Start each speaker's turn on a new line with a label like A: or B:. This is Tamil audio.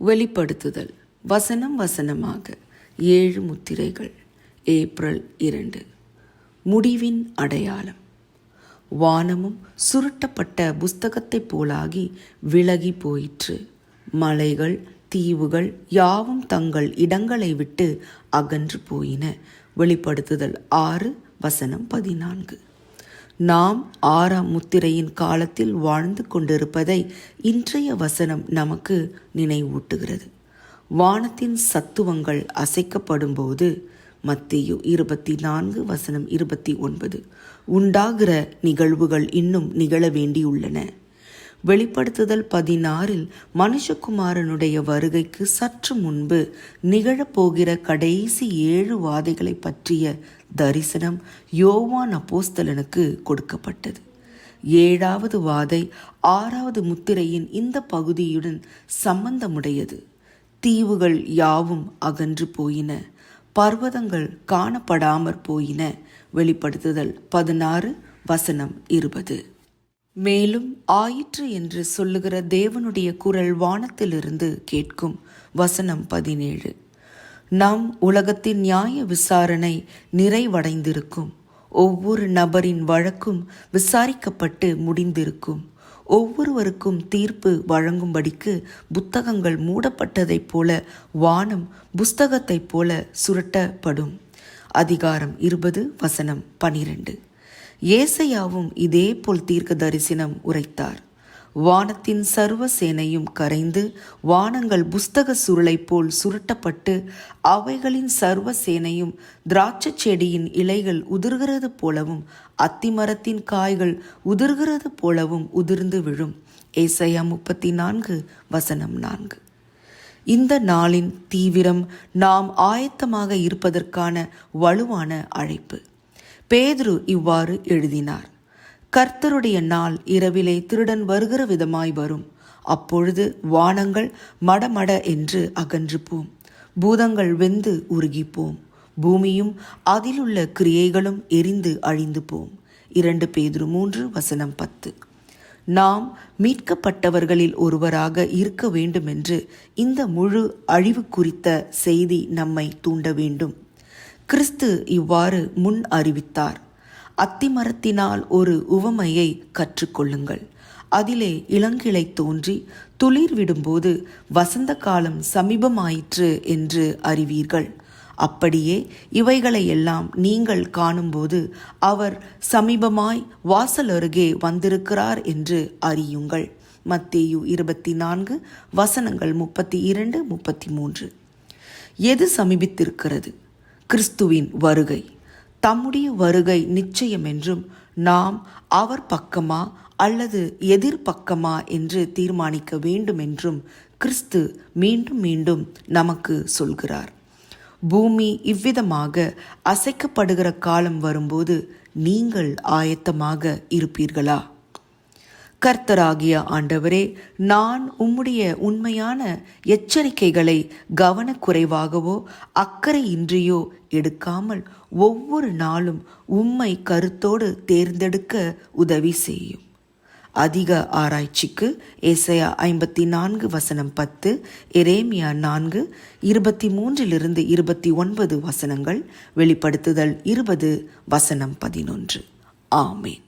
A: வெளிப்படுத்துதல் வசனம் வசனமாக 7 முத்திரைகள். ஏப்ரல் 2. முடிவின் அடையாளம். வானமும் சுருட்டப்பட்ட புஸ்தகத்தைப் போலாகி விலகி போயிற்று. மலைகள் தீவுகள் யாவும் தங்கள் இடங்களை விட்டு அகன்று போயின. வெளிப்படுத்துதல் 6 வசனம் 14. நாம் 6ஆம் முத்திரையின் காலத்தில் வாழ்ந்து கொண்டிருப்பதை இன்றைய வசனம் நமக்கு நினைவூட்டுகிறது. வானத்தின் சத்துவங்கள் அசைக்கப்படும் போது மத்தேயு 24 வசனம் 29 உண்டாகிற நிகழ்வுகள் இன்னும் நிகழ வேண்டியுள்ளன. வெளிப்படுத்துதல் 16 மனுஷகுமாரனுடைய வருகைக்கு சற்று முன்பு நிகழப்போகிற கடைசி 7 வாதைகளை பற்றிய தரிசனம் யோவான் அப்போஸ்தலனுக்கு கொடுக்கப்பட்டது. 7வது வாதை 6வது முத்திரையின் இந்த பகுதியுடன் சம்பந்தமுடையது. தீவுகள் யாவும் அகன்று போயின, பர்வதங்கள் காணப்படாமற் போயின. வெளிப்படுத்துதல் 16 வசனம் 20. மேலும் ஆயிற்று என்று சொல்லுகிற தேவனுடைய குரல் வானத்திலிருந்து கேட்கும். வசனம் 17. நம் உலகத்தின் நியாய விசாரணை நிறைவடைந்திருக்கும். ஒவ்வொரு நபரின் வழக்கும் விசாரிக்கப்பட்டு முடிந்திருக்கும். ஒவ்வொருவருக்கும் தீர்ப்பு வழங்கும்படிக்கு புத்தகங்கள் மூடப்பட்டதைப் போல வானம் புஸ்தகத்தைப் போல சுருட்டப்படும். அதிகாரம் 20 வசனம் 12. ஏசையாவும் இதே போல் தீர்க்க தரிசனம் உரைத்தார். வானத்தின் சர்வ சேனையும் கரைந்து வானங்கள் புஸ்தக சுருளை போல் சுருட்டப்பட்டு அவைகளின் சர்வ சேனையும் திராட்சை செடியின் இலைகள் உதிர்கிறது போலவும் அத்திமரத்தின் காய்கள் உதிர்கிறது போலவும் உதிர்ந்து விழும். ஏசாயா 34 வசனம் 4. இந்த நாளின் தீவிரம் நாம் ஆயத்தமாக இருப்பதற்கான வலுவான அழைப்பு. பேதுரு இவ்வாறு எழுதினார்: கர்த்தருடைய நாள் இரவிலே திருடன் வருகிற விதமாய் வரும். அப்பொழுது வானங்கள் மடமட என்று அகன்று போம், பூதங்கள் வெந்து உருகிப்போம், பூமியும் அதிலுள்ள கிரியைகளும் எரிந்து அழிந்து போம். 2 பேதுரு 3 வசனம் 10. நாம் மீட்கப்பட்டவர்களில் ஒருவராக இருக்க வேண்டுமென்று இந்த முழு அழிவு குறித்த செய்தி நம்மை தூண்ட வேண்டும். கிறிஸ்து இவ்வாறு முன் அறிவித்தார்: அத்திமரத்தினால் ஒரு உவமையை கற்றுக்கொள்ளுங்கள். அதிலே இளங்கிளை தோன்றி துளிர் விடும்போது வசந்த காலம் சமீபமாயிற்று என்று அறிவீர்கள். அப்படியே இவைகளையெல்லாம் நீங்கள் காணும்போது அவர் சமீபமாய் வாசல் அருகே வந்திருக்கிறார் என்று அறியுங்கள். மத்தேயு 24 வசனங்கள் 32, 33. எது சமீபித்திருக்கிறது? கிறிஸ்துவின் வருகை. தம்முடைய வருகை நிச்சயம் என்றும் நாம் அவர் பக்கமா அல்லது எதிர்பக்கமா என்று தீர்மானிக்க வேண்டும் என்றும் கிறிஸ்து மீண்டும் மீண்டும் நமக்கு சொல்கிறார். பூமி இவ்விதமாக அசைக்கப்படுகிற காலம் வரும்போது நீங்கள் ஆயத்தமாக இருப்பீர்களா? கர்த்தராகிய ஆண்டவரே, நான் உம்முடைய உண்மையான எச்சரிக்கைகளை கவனக்குறைவாகவோ அக்கறையின்றியோ எடுக்காமல் ஒவ்வொரு நாளும் உம்மை கருத்தோடு தேர்ந்தெடுக்க உதவி செய்யும். அதிக ஆராய்ச்சிக்கு ஏசாயா 54 வசனம் 10, எரேமியா 4 23 29 வசனங்கள், வெளிப்படுத்துதல் 20 வசனம் 11. ஆமேன்.